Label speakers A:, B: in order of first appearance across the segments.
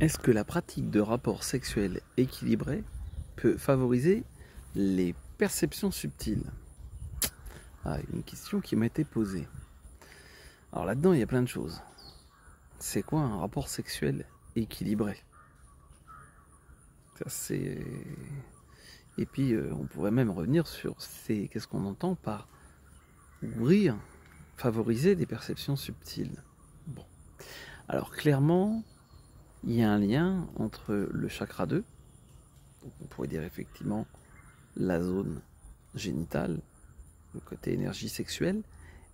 A: Est-ce que la pratique de rapports sexuels équilibrés peut favoriser les perceptions subtiles? Ah, une question qui m'a été posée. Alors là-dedans, il y a plein de choses. C'est quoi un rapport sexuel équilibré? Ça, c'est... Et puis, on pourrait même revenir sur qu'est-ce qu'on entend par ouvrir, favoriser des perceptions subtiles. Bon. Alors clairement, il y a un lien entre le chakra 2, donc on pourrait dire effectivement la zone génitale, le côté énergie sexuelle,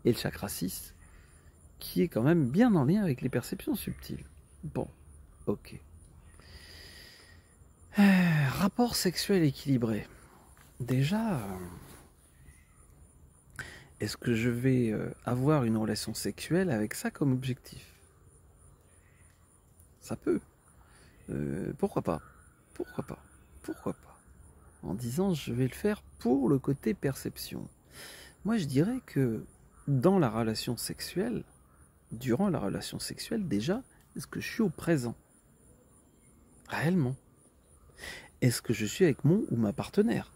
A: et le chakra 6, qui est quand même bien en lien avec les perceptions subtiles. Bon, ok. Rapport sexuel équilibré. Déjà, est-ce que je vais avoir une relation sexuelle avec ça comme objectif? Ça peut. Pourquoi pas? Pourquoi pas? Pourquoi pas? En disant je vais le faire pour le côté perception. Moi je dirais que dans la relation sexuelle, durant la relation sexuelle déjà, est-ce que je suis au présent? Réellement? Est-ce que je suis avec mon ou ma partenaire?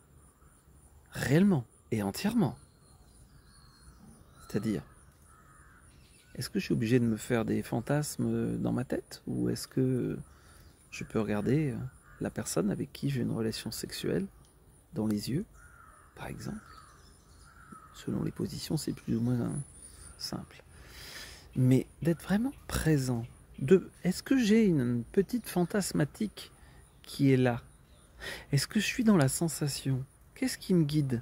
A: Réellement et entièrement? C'est-à-dire, est-ce que je suis obligé de me faire des fantasmes dans ma tête? Ou est-ce que je peux regarder la personne avec qui j'ai une relation sexuelle dans les yeux, par exemple? Selon les positions, c'est plus ou moins simple. Mais d'être vraiment présent. Est-ce que j'ai une petite fantasmatique qui est là? Est-ce que je suis dans la sensation? Qu'est-ce qui me guide?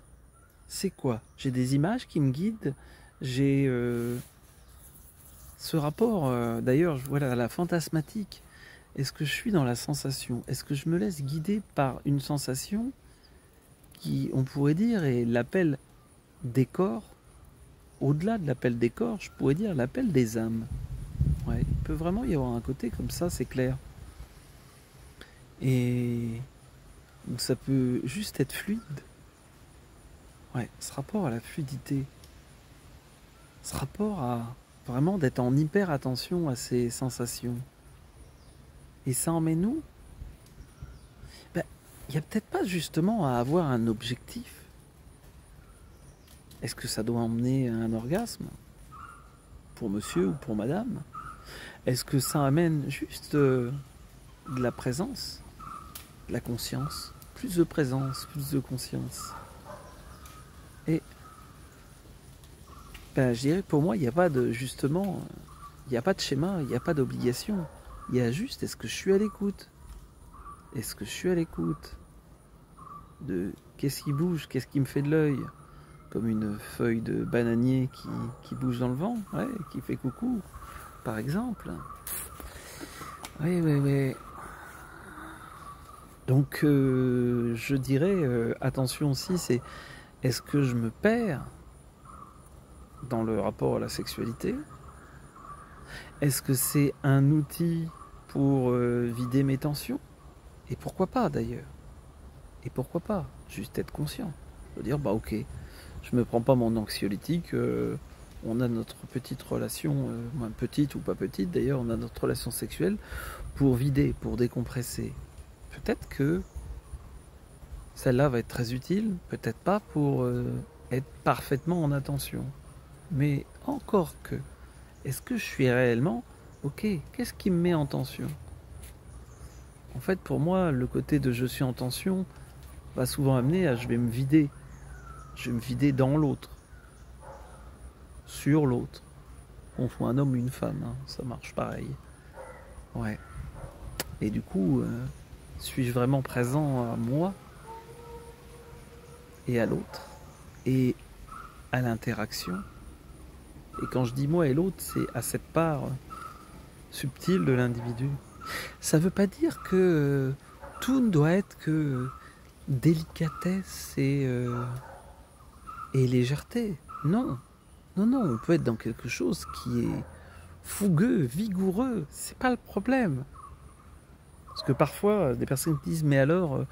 A: C'est quoi? J'ai des images qui me guident. J'ai ce rapport, d'ailleurs, voilà, la fantasmatique. Est-ce que je suis dans la sensation? Est-ce que je me laisse guider par une sensation qui, on pourrait dire, est l'appel des corps? Au-delà de l'appel des corps, je pourrais dire l'appel des âmes. Ouais, il peut vraiment y avoir un côté comme ça, c'est clair. Et donc ça peut juste être fluide. Ouais, ce rapport à la fluidité, ce rapport à vraiment d'être en hyper attention à ces sensations. Et ça emmène où? Ben, il n'y a peut-être pas justement à avoir un objectif. Est-ce que ça doit emmener à un orgasme pour monsieur ou pour madame? Est-ce que ça amène juste de la présence, de la conscience? Plus de présence, plus de conscience. Et ben, je dirais que pour moi, il n'y a pas de justement, il n'y a pas de schéma, il n'y a pas d'obligation. Il y a juste, est-ce que je suis à l'écoute? Est-ce que je suis à l'écoute de qu'est-ce qui bouge, qu'est-ce qui me fait de l'œil? Comme une feuille de bananier qui bouge dans le vent, ouais, qui fait coucou, par exemple. Oui, oui, oui. Donc, je dirais, attention aussi, c'est est-ce que je me perds dans le rapport à la sexualité? Est-ce que c'est un outil pour vider mes tensions? Et pourquoi pas d'ailleurs? Et pourquoi pas? Juste être conscient. Je veux dire, bah ok, je me prends pas mon anxiolytique, on a notre petite relation, moins petite ou pas petite d'ailleurs, on a notre relation sexuelle pour vider, pour décompresser. Peut-être que celle-là va être très utile, peut-être pas pour être parfaitement en attention. Mais encore que, est-ce que je suis réellement, ok, qu'est-ce qui me met en tension? En fait, pour moi, le côté de je suis en tension va souvent amener à je vais me vider. Je vais me vider dans l'autre, sur l'autre. Qu'on soit un homme ou une femme, hein, ça marche pareil. Ouais. Et du coup, suis-je vraiment présent à moi et à l'autre et à l'interaction? Et quand je dis moi et l'autre, c'est à cette part subtile de l'individu. Ça ne veut pas dire que tout ne doit être que délicatesse et légèreté. Non, non, non, on peut être dans quelque chose qui est fougueux, vigoureux. C'est pas le problème. Parce que parfois, des personnes disent mais alors,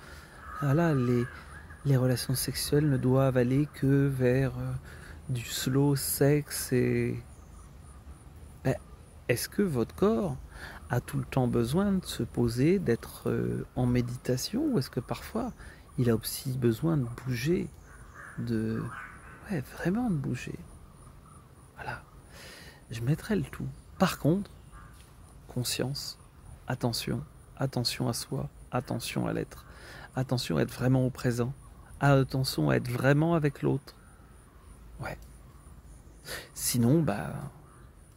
A: voilà, les relations sexuelles ne doivent aller que vers du slow sex et ben, est-ce que votre corps a tout le temps besoin de se poser, d'être en méditation, ou est-ce que parfois il a aussi besoin de bouger, ouais, vraiment de bouger. Voilà. Je mettrai le tout. Par contre, conscience, attention, attention à soi, attention à l'être, attention à être vraiment au présent, attention à être vraiment avec l'autre. Ouais. Sinon, bah,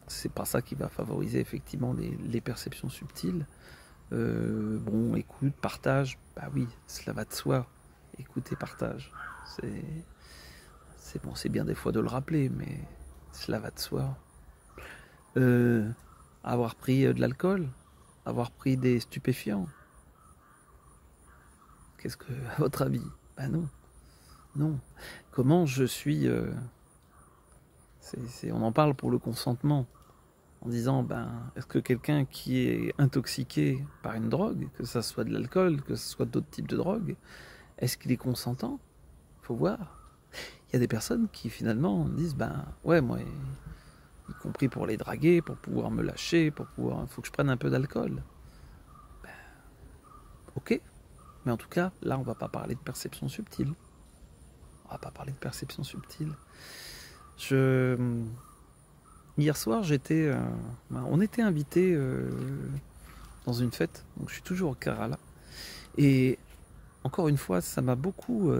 A: c'est pas ça qui va favoriser effectivement les perceptions subtiles. Bon, écoute, partage, bah oui, cela va de soi. Écoute et partage. C'est bon, c'est bien des fois de le rappeler, mais cela va de soi. Avoir pris de l'alcool, avoir pris des stupéfiants. Qu'est-ce que, à votre avis? Ben non, non. Comment je suis... on en parle pour le consentement, en disant, ben, est-ce que quelqu'un qui est intoxiqué par une drogue, que ça soit de l'alcool, que ce soit d'autres types de drogues, est-ce qu'il est consentant? Faut voir. Il y a des personnes qui finalement disent, ben, ouais, moi, y compris pour les draguer, pour pouvoir me lâcher, faut que je prenne un peu d'alcool. Ben, ok. Mais en tout cas, là, on va pas parler de perception subtile. On va pas parler de perception subtile. Hier soir, on était invités dans une fête, donc je suis toujours au Kerala. Et encore une fois, ça m'a beaucoup...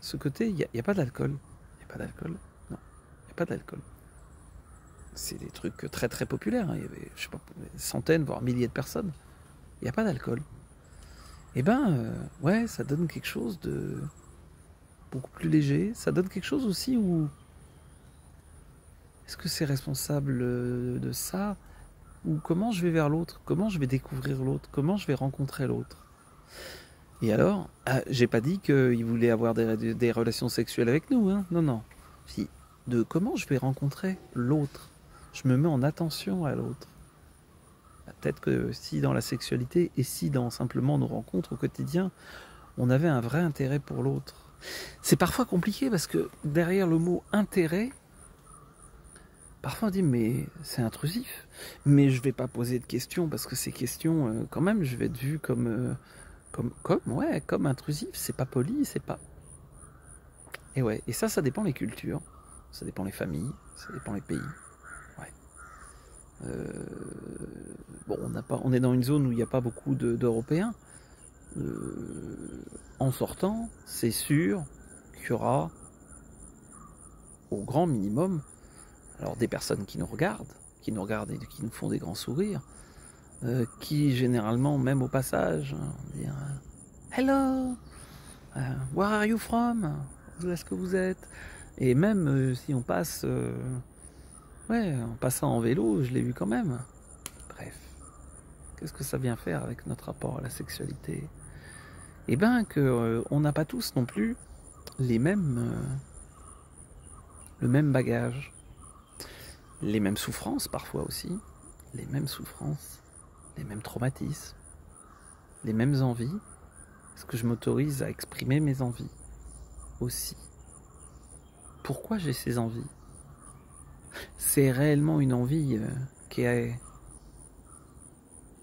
A: ce côté, il n'y a pas d'alcool. Il n'y a pas d'alcool. Non, il n'y a pas d'alcool. C'est des trucs très très populaires. Hein. Il y avait, je sais pas, des centaines, voire milliers de personnes. Il n'y a pas d'alcool. Et ben, ouais, ça donne quelque chose de beaucoup plus léger. Ça donne quelque chose aussi où... Est-ce que c'est responsable de ça? Ou comment je vais vers l'autre? Comment je vais découvrir l'autre? Comment je vais rencontrer l'autre? Et alors, j'ai pas dit qu'il voulait avoir des relations sexuelles avec nous, hein. Non, non. Si, de comment je vais rencontrer l'autre. Je me mets en attention à l'autre. Peut-être que si dans la sexualité et si dans simplement nos rencontres au quotidien, on avait un vrai intérêt pour l'autre. C'est parfois compliqué parce que derrière le mot intérêt, parfois on dit mais c'est intrusif, mais je vais pas poser de questions parce que ces questions, quand même, je vais être vu comme intrusif, c'est pas poli, c'est pas... Et ouais, et ça dépend les cultures, ça dépend les familles, ça dépend les pays. Ouais. Bon, on est dans une zone où il n'y a pas beaucoup d'Européens. En sortant, c'est sûr qu'il y aura au grand minimum, alors des personnes qui nous regardent et qui nous font des grands sourires, qui généralement, même au passage, dire hello, where are you from, où est-ce que vous êtes, et même si on passe, en passant en vélo, je l'ai vu quand même. Bref, qu'est-ce que ça vient faire avec notre rapport à la sexualité? Eh bien que on n'a pas tous non plus le même bagage, les mêmes souffrances parfois aussi, les mêmes souffrances, les mêmes traumatismes, les mêmes envies. Est-ce que je m'autorise à exprimer mes envies aussi? Pourquoi j'ai ces envies? C'est réellement une envie qui est,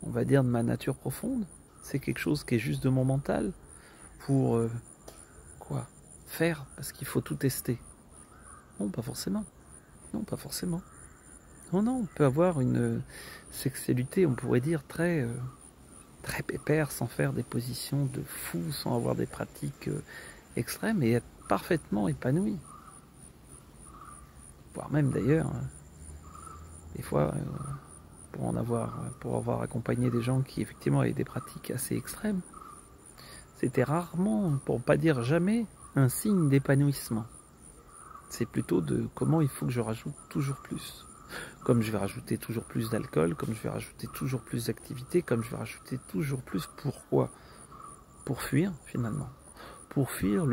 A: on va dire, de ma nature profonde? C'est quelque chose qui est juste de mon mental pour faire parce qu'il faut tout tester? Non, pas forcément. Non, pas forcément. Non, non, on peut avoir une sexualité, on pourrait dire, très pépère, sans faire des positions de fou, sans avoir des pratiques extrêmes et être parfaitement épanoui. Voire même d'ailleurs, des fois, pour avoir accompagné des gens qui effectivement avaient des pratiques assez extrêmes, c'était rarement, pour pas dire jamais, un signe d'épanouissement. C'est plutôt de comment il faut que je rajoute toujours plus. Comme je vais rajouter toujours plus d'alcool, comme je vais rajouter toujours plus d'activités, comme je vais rajouter toujours plus. Pourquoi? Pour fuir, finalement. Pour fuir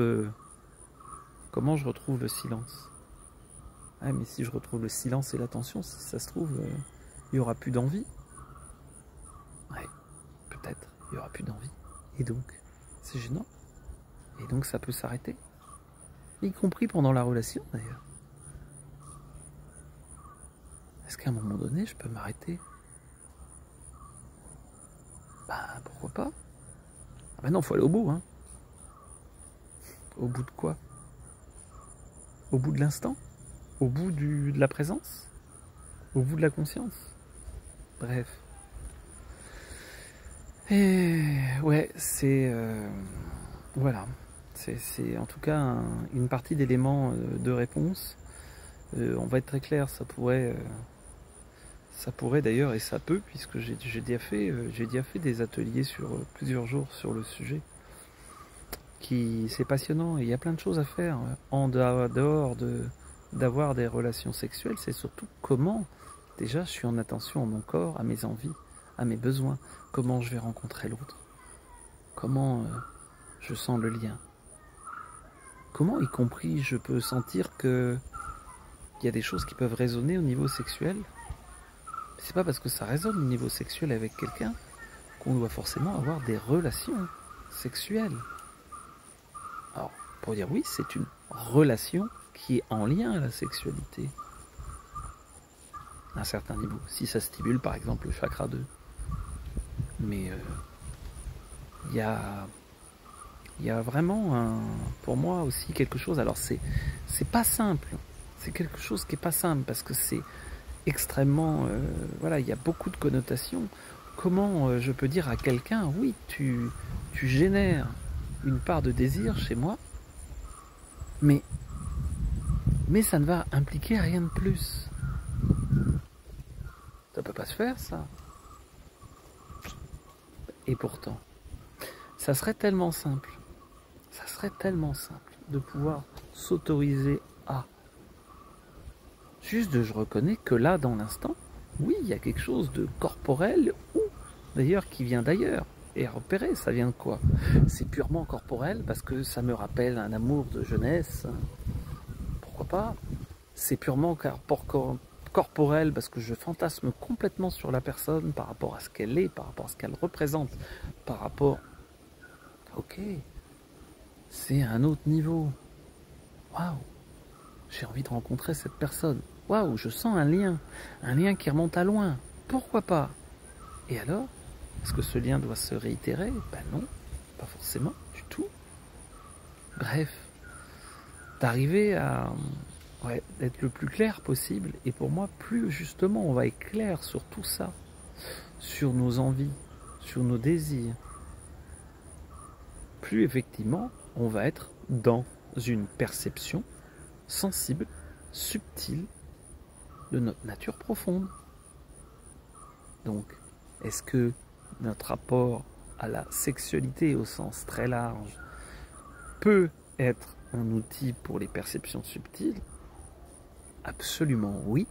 A: comment je retrouve le silence. Ah, mais si je retrouve le silence et l'attention, si ça se trouve, il n'y aura plus d'envie. Ouais, peut-être, il n'y aura plus d'envie. Et donc, c'est gênant. Et donc, ça peut s'arrêter. Y compris pendant la relation, d'ailleurs. Est-ce qu'à un moment donné, je peux m'arrêter? bah pourquoi pas. Ah bah non, faut aller au bout, hein. Au bout de quoi? Au bout de l'instant? Au bout de la présence? Au bout de la conscience? Bref. Et ouais, c'est... voilà. C'est en tout cas une partie d'éléments de réponse. On va être très clair, ça pourrait d'ailleurs, et ça peut, puisque j'ai déjà fait des ateliers sur plusieurs jours sur le sujet. C'est passionnant, et il y a plein de choses à faire en dehors d'avoir des relations sexuelles. C'est surtout comment, déjà, je suis en attention à mon corps, à mes envies, à mes besoins, comment je vais rencontrer l'autre, comment je sens le lien, comment, y compris, je peux sentir que il y a des choses qui peuvent résonner au niveau sexuel. C'est pas parce que ça résonne au niveau sexuel avec quelqu'un qu'on doit forcément avoir des relations sexuelles. Alors, pour dire oui, c'est une relation qui est en lien à la sexualité. À un certain niveau. Si ça stimule par exemple le chakra 2. Mais il y a vraiment pour moi aussi quelque chose. Alors c'est pas simple. C'est quelque chose qui est pas simple parce que c'est extrêmement... voilà, il y a beaucoup de connotations. Comment je peux dire à quelqu'un, oui, tu génères une part de désir chez moi, mais ça ne va impliquer rien de plus. Ça peut pas se faire, ça. Et pourtant, ça serait tellement simple. Ça serait tellement simple de pouvoir s'autoriser à. Juste je reconnais que là, dans l'instant, oui, il y a quelque chose de corporel ou d'ailleurs qui vient d'ailleurs. Et à repérer, ça vient de quoi? C'est purement corporel parce que ça me rappelle un amour de jeunesse. Pourquoi pas? C'est purement corporel parce que je fantasme complètement sur la personne par rapport à ce qu'elle est, par rapport à ce qu'elle représente, par rapport... Ok, c'est un autre niveau. Waouh, j'ai envie de rencontrer cette personne. Waouh, je sens un lien qui remonte à loin. Pourquoi pas? Et alors, est-ce que ce lien doit se réitérer? Ben non, pas forcément, du tout. Bref, d'arriver à être le plus clair possible. Et pour moi, plus justement on va être clair sur tout ça, sur nos envies, sur nos désirs, plus effectivement on va être dans une perception sensible, subtile de notre nature profonde. Donc, est-ce que notre rapport à la sexualité au sens très large peut être un outil pour les perceptions subtiles? Absolument oui,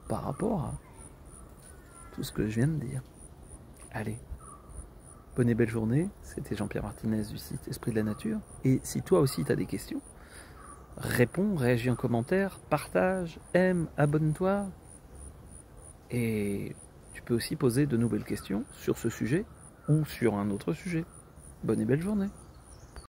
A: par rapport à tout ce que je viens de dire. Allez, bonne et belle journée, c'était Jean-Pierre Martinez du site Esprit de la Nature. Et si toi aussi tu as des questions, réponds, réagis en commentaire, partage, aime, abonne-toi. Et tu peux aussi poser de nouvelles questions sur ce sujet ou sur un autre sujet. Bonne et belle journée.